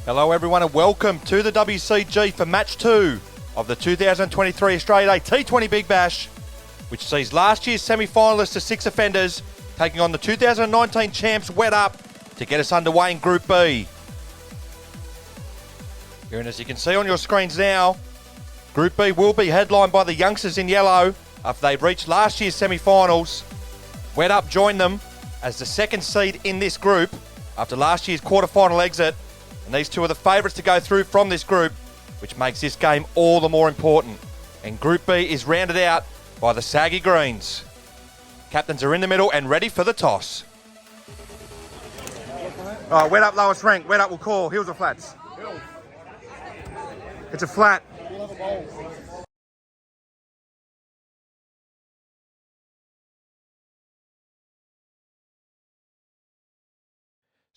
Hello everyone and welcome to the WCG for match 2 of the 2023 Australia Day T20 Big Bash, which sees last year's semi-finalists, the Six Offenders, taking on the 2019 champs Wet Up to get us underway in Group B. Here, and as you can see on your screens now, Group B will be headlined by the youngsters in yellow after they've reached last year's semi-finals. Wet Up joined them as the second seed in this group after last year's quarter-final exit. And these two are the favourites to go through from this group, which makes this game all the more important. And Group B is rounded out by the Saggy Greens. Captains are in the middle and ready for the toss. All right, Wet Up lowest rank. Wet Up will call. Heels or flats? Heels. It's a flat.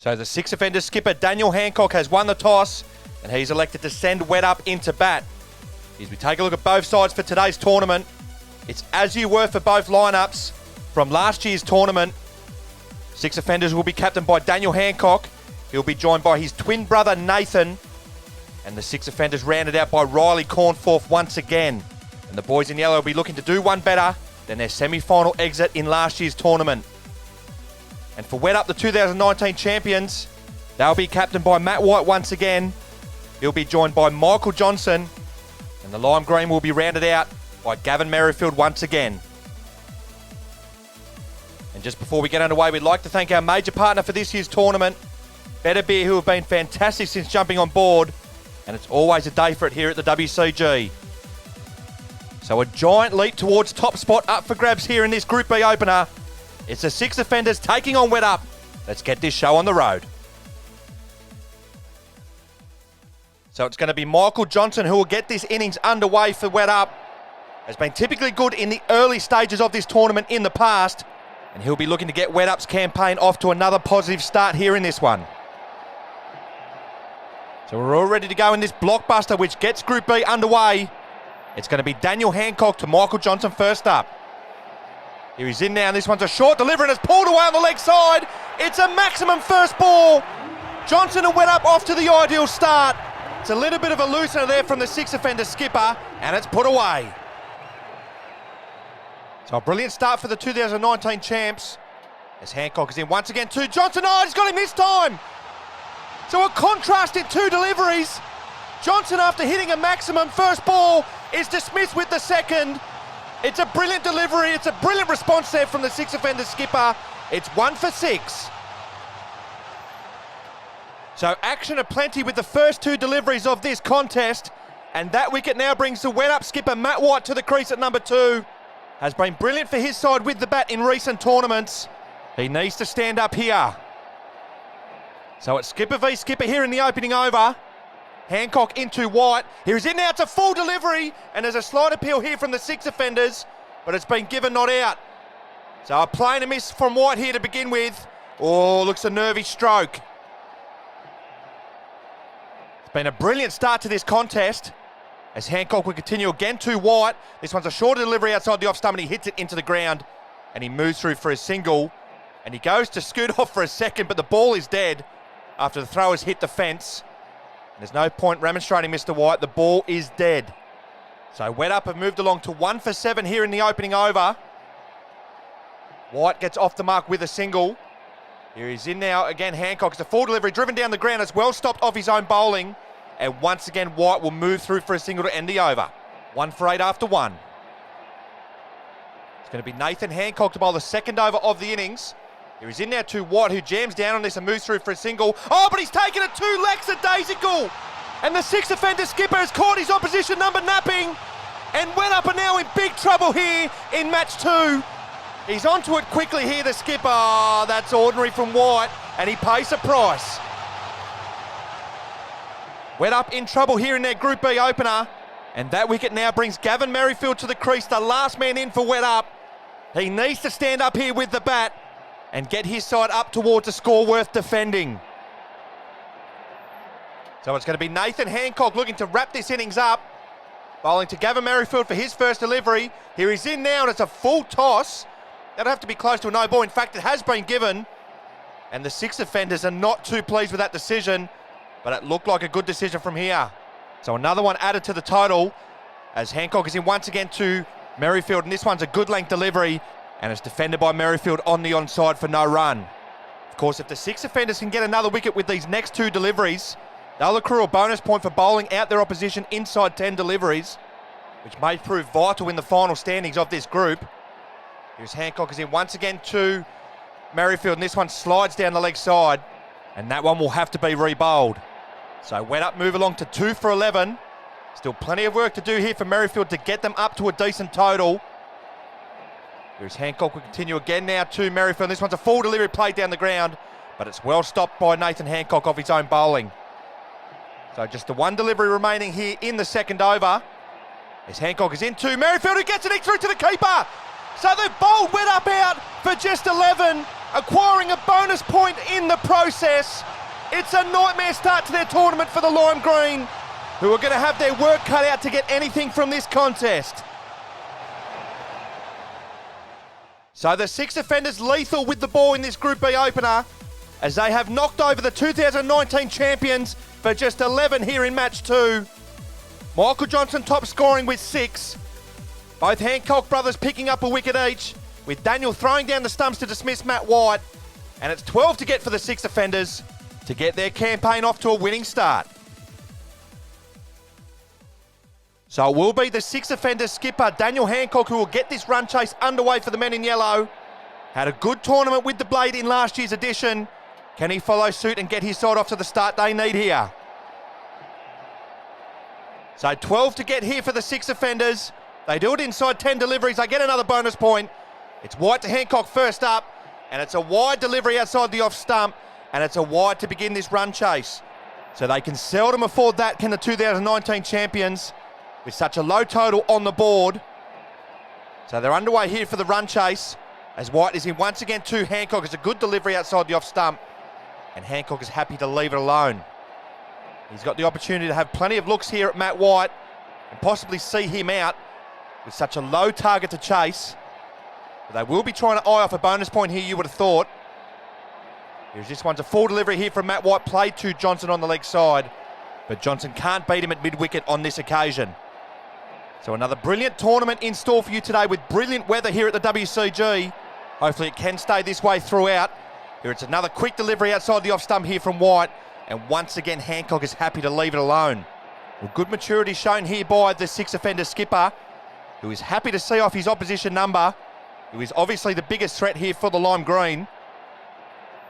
So the Six Offenders skipper Daniel Hancock has won the toss and he's elected to send Wet Up into bat. As we take a look at both sides for today's tournament, it's as you were for both lineups from last year's tournament. Six Offenders will be captained by Daniel Hancock. He'll be joined by his twin brother Nathan, and the Six Offenders rounded out by Riley Cornforth once again. And the boys in yellow will be looking to do one better than their semi-final exit in last year's tournament. And for Wet Up, the 2019 champions, they'll be captained by Matt White once again. He'll be joined by Michael Johnson. And the lime green will be rounded out by Gavin Merrifield once again. And just before we get underway, we'd like to thank our major partner for this year's tournament, Better Beer, who have been fantastic since jumping on board. And it's always a day for it here at the WCG. So a giant leap towards top spot up for grabs here in this Group B opener. It's the Six Offenders taking on Wet Up. Let's get this show on the road. So it's going to be Michael Johnson who will get this innings underway for Wet Up. Has been typically good in the early stages of this tournament in the past, and he'll be looking to get Wet Up's campaign off to another positive start here in this one. So we're all ready to go in this blockbuster which gets Group B underway. It's going to be Daniel Hancock to Michael Johnson first up. Here he's in now, and this one's a short delivery and it's pulled away on the leg side. It's a maximum first ball. Johnson and Wet Up off to the ideal start. It's a little bit of a loosener there from the Six Offender skipper, and it's put away. So a brilliant start for the 2019 champs as Hancock is in once again to Johnson. Oh, he's got him this time. So a contrast in two deliveries. Johnson, after hitting a maximum first ball, is dismissed with the second. It's a brilliant delivery. It's a brilliant response there from the Six Offender skipper. It's 1 for 6. So action aplenty with the first two deliveries of this contest. And that wicket now brings the Wet Up skipper Matt White to the crease at number 2. Has been brilliant for his side with the bat in recent tournaments. He needs to stand up here. So it's skipper v skipper here in the opening over. Hancock into White. Here he's in now. It's a full delivery. And there's a slight appeal here from the Six Offenders. But it's been given not out. So a plain miss from White here to begin with. Oh, looks a nervy stroke. It's been a brilliant start to this contest. As Hancock will continue again to White. This one's a shorter delivery outside the off stump and he hits it into the ground. And he moves through for a single. And he goes to scoot off for a second, but the ball is dead after the throw has hit the fence. There's no point remonstrating, Mr. White. The ball is dead. So Wet Up have moved along to 1 for 7 here in the opening over. White gets off the mark with a single. Here he's in now. Again, Hancock. It's a full delivery driven down the ground. It's well stopped off his own bowling. And once again, White will move through for a single to end the over. 1 for 8 after 1. It's going to be Nathan Hancock to bowl the second over of the innings. Here he's in now to White, who jams down on this and moves through for a single. Oh, but he's taken it too lax, a daisical. And the Six Offender skipper has caught his opposition number napping. And Wet Up are now in big trouble here in match 2. He's onto it quickly here, the skipper. Oh, that's ordinary from White, and he pays the price. Wet Up in trouble here in their Group B opener. And that wicket now brings Gavin Merrifield to the crease, the last man in for Wet Up. He needs to stand up here with the bat and get his side up towards a score worth defending. So it's going to be Nathan Hancock looking to wrap this innings up. Bowling to Gavin Merrifield for his first delivery. Here he's in now and it's a full toss. That'll have to be close to a no ball. In fact, it has been given. And the Six Offenders are not too pleased with that decision. but it looked like a good decision from here. So another one added to the total as Hancock is in once again to Merrifield, and this one's a good length delivery, and it's defended by Merrifield on the onside for no run. Of course, if the six offenders can get another wicket with these next two deliveries, they'll accrue a bonus point for bowling out their opposition inside 10 deliveries, which may prove vital in the final standings of this group. Here's Hancock is in once again to Merrifield, and this one slides down the leg side, and that one will have to be re-bowled. So wet up, move along to 2 for 11. Still plenty of work to do here for Merrifield to get them up to a decent total. Here's Hancock, will continue again now to Merrifield. This one's a full delivery played down the ground, but it's well stopped by Nathan Hancock off his own bowling. So just the one delivery remaining here in the second over. As Hancock is into Merrifield, who gets it through to the keeper. So they've bowled wet up out for just 11, acquiring a bonus point in the process. It's a nightmare start to their tournament for the Lime Green, who are going to have their work cut out to get anything from this contest. So the six offenders lethal with the ball in this Group B opener, as they have knocked over the 2019 champions for just 11 here in match 2. Michael Johnson top scoring with 6. Both Hancock brothers picking up a wicket each, with Daniel throwing down the stumps to dismiss Matt White. And it's 12 to get for the six offenders to get their campaign off to a winning start. So it will be the six offender skipper, Daniel Hancock, who will get this run chase underway for the men in yellow. Had a good tournament with the blade in last year's edition. Can he follow suit and get his side off to the start they need here? So 12 to get here for the six offenders. They do it inside 10 deliveries. They get another bonus point. It's White to Hancock first up, and it's a wide delivery outside the off stump, and it's a wide to begin this run chase. So they can seldom afford that, can the 2019 champions, with such a low total on the board. So they're underway here for the run chase, as White is in once again to Hancock. It's a good delivery outside the off stump, and Hancock is happy to leave it alone. He's got the opportunity to have plenty of looks here at Matt White and possibly see him out with such a low target to chase. But they will be trying to eye off a bonus point here, you would have thought. Here's this one's a full delivery here from Matt White, played to Johnson on the leg side, but Johnson can't beat him at mid-wicket on this occasion. So another brilliant tournament in store for you today with brilliant weather here at the WCG. Hopefully it can stay this way throughout. Here it's another quick delivery outside the off stump here from White, and once again Hancock is happy to leave it alone. Well, good maturity shown here by the six offender skipper, who is happy to see off his opposition number, who is obviously the biggest threat here for the Lime Green.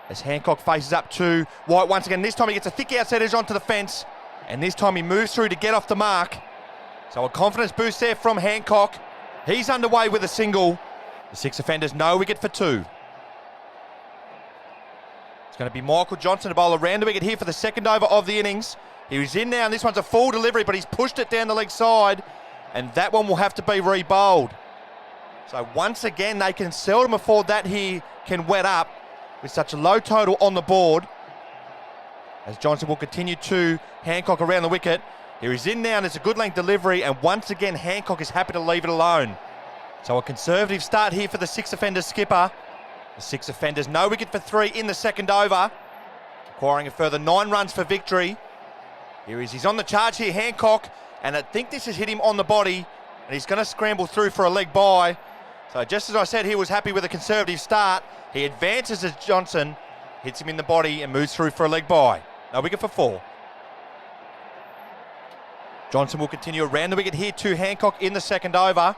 As Hancock faces up to White once again. This time he gets a thick outside edge onto the fence, and this time he moves through to get off the mark. So a confidence boost there from Hancock. He's underway with a single. The six offenders no wicket for 2. It's going to be Michael Johnson to bowl around the wicket here for the second over of the innings. He's in now, and this one's a full delivery, but he's pushed it down the leg side, and that one will have to be re-bowled. So once again, they can seldom afford that here, can wet up with such a low total on the board. As Johnson will continue to Hancock around the wicket. Here he's in now, and it's a good length delivery, and once again Hancock is happy to leave it alone. So a conservative start here for the six offender skipper. The six offenders no wicket for 3 in the second over, acquiring a further 9 runs for victory. Here he's on the charge here, Hancock, and I think this has hit him on the body, and he's going to scramble through for a leg bye. So just as I said, he was happy with a conservative start. He advances as Johnson hits him in the body and moves through for a leg bye. No wicket for 4. Johnson will continue around the wicket here to Hancock in the second over.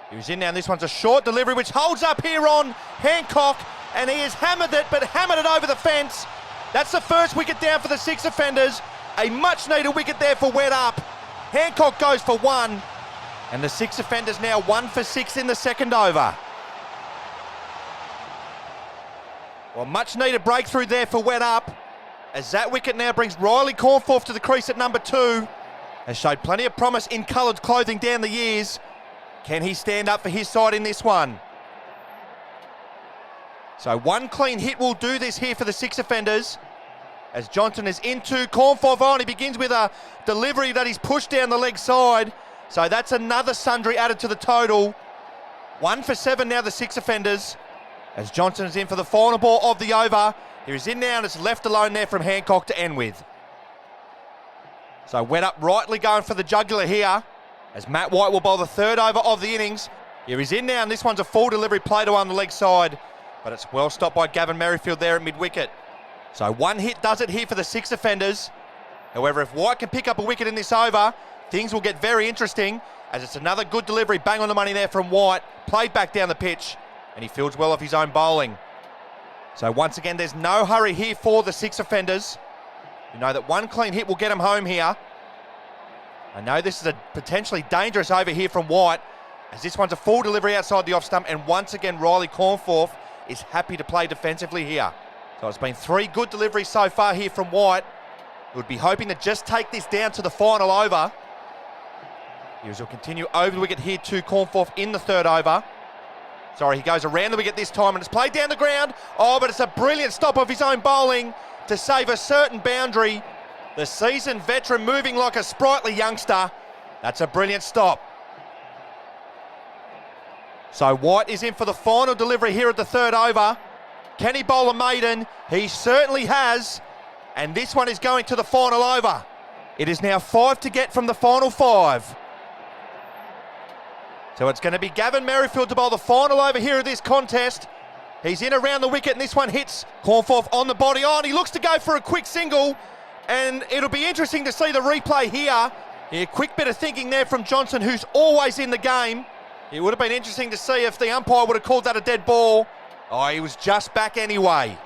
He's in now, and this one's a short delivery which holds up here on Hancock, and he has hammered it, but hammered it over the fence. That's the first wicket down for the six offenders. A much needed wicket there for wet up. Hancock goes for 1, and the six offenders now 1 for 6 in the second over. Well, much needed breakthrough there for wet up, as that wicket now brings Riley Cornforth to the crease at number 2. Has showed plenty of promise in coloured clothing down the years. Can he stand up for his side in this one? So 1 clean hit will do this here for the six offenders. As Johnson is into Cornforth on, he begins with a delivery that he's pushed down the leg side. So that's another sundry added to the total. 1 for 7 now, the six offenders. As Johnson is in for the final ball of the over. He's in now, and it's left alone there from Hancock to end with. So Wet Up rightly going for the jugular here, as Matt White will bowl the third over of the innings. Here he's in now, and this one's a full delivery play to on the leg side, but it's well stopped by Gavin Merrifield there at mid-wicket. So one hit does it here for the six offenders. However, if White can pick up a wicket in this over, things will get very interesting, as it's another good delivery, bang on the money there from White, played back down the pitch, and he fields well off his own bowling. So once again, there's no hurry here for the six offenders. You know that one clean hit will get him home here. I know this is a potentially dangerous over here from White, as this one's a full delivery outside the off stump, and once again Riley Cornforth is happy to play defensively here. So it's been 3 good deliveries so far here from White, who would be hoping to just take this down to the final over. Here's will continue over the wicket here to Cornforth in the third over. Sorry, he goes around the wicket this time, and it's played down the ground. Oh, but it's a brilliant stop of his own bowling to save a certain boundary. The seasoned veteran moving like a sprightly youngster. That's a brilliant stop. So White is in for the final delivery here at the third over. Can he bowl a maiden? He certainly has. And this one is going to the final over. It is now 5 to get from the final 5. So it's going to be Gavin Merrifield to bowl the final over here of this contest. He's in around the wicket, and this one hits Cornforth on the body. Oh, and he looks to go for a quick single. And it'll be interesting to see the replay here. A quick bit of thinking there from Johnson, who's always in the game. It would have been interesting to see if the umpire would have called that a dead ball. Oh, he was just back anyway.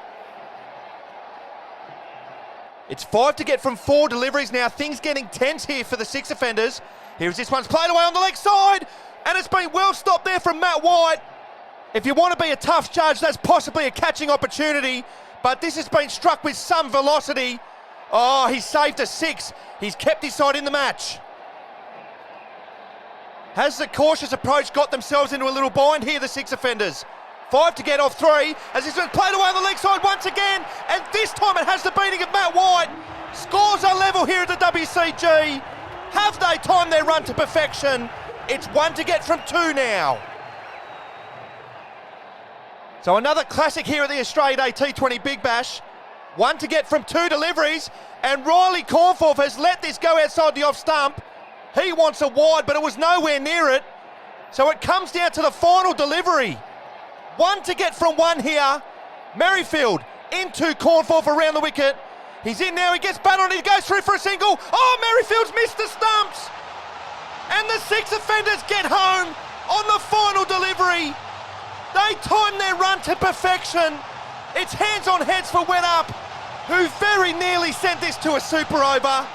It's 5 to get from 4 deliveries now. Things getting tense here for the six offenders. Here's this one's played away on the leg side, and it's been well stopped there from Matt White. If you want to be a tough judge, that's possibly a catching opportunity, but this has been struck with some velocity. Oh, he's saved a 6. He's kept his side in the match. Has the cautious approach got themselves into a little bind here, the six offenders? 5 to get off 3, as this one's played away on the leg side once again, and this time it has the beating of Matt White. Scores are level here at the WCG. Have they timed their run to perfection? It's 1 to get from 2 now. So another classic here at the Australia Day T20 Big Bash. 1 to get from 2 deliveries, and Riley Cornforth has let this go outside the off stump. He wants a wide, but it was nowhere near it. So it comes down to the final delivery. 1 to get from 1 here. Merrifield into Cornforth around the wicket. He's in now, he gets bat on, he goes through for a single. Oh, Merrifield's missed the stumps. And the six offenders get home on the final delivery. They time their run to perfection. It's hands on heads for Wet Up, who very nearly sent this to a super over.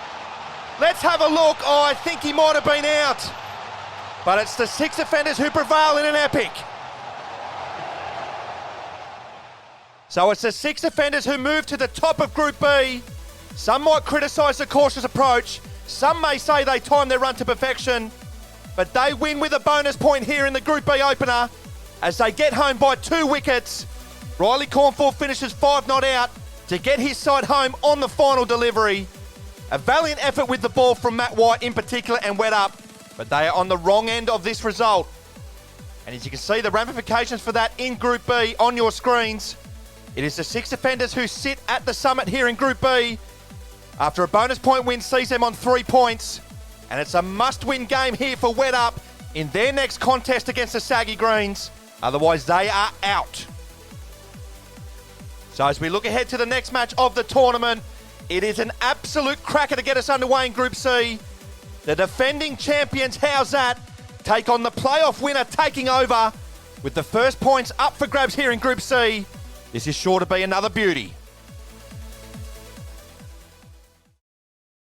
Let's have a look. Oh, I think he might have been out. But it's the six offenders who prevail in an epic. So it's the six offenders who move to the top of Group B. Some might criticise the cautious approach. Some may say they timed their run to perfection. But they win with a bonus point here in the Group B opener as they get home by 2 wickets. Riley Cornforth finishes 5 not out to get his side home on the final delivery. A valiant effort with the ball from Matt White in particular and Wet Up, but they are on the wrong end of this result. And as you can see, the ramifications for that in Group B on your screens. It is the six offenders who sit at the summit here in Group B after a bonus point win sees them on 3 points. And it's a must-win game here for Wet Up in their next contest against the Saggy Greens. Otherwise, they are out. So as we look ahead to the next match of the tournament, it is an absolute cracker to get us underway in Group C. The defending champions, how's that, take on the playoff winner taking over with the first points up for grabs here in Group C. This is sure to be another beauty.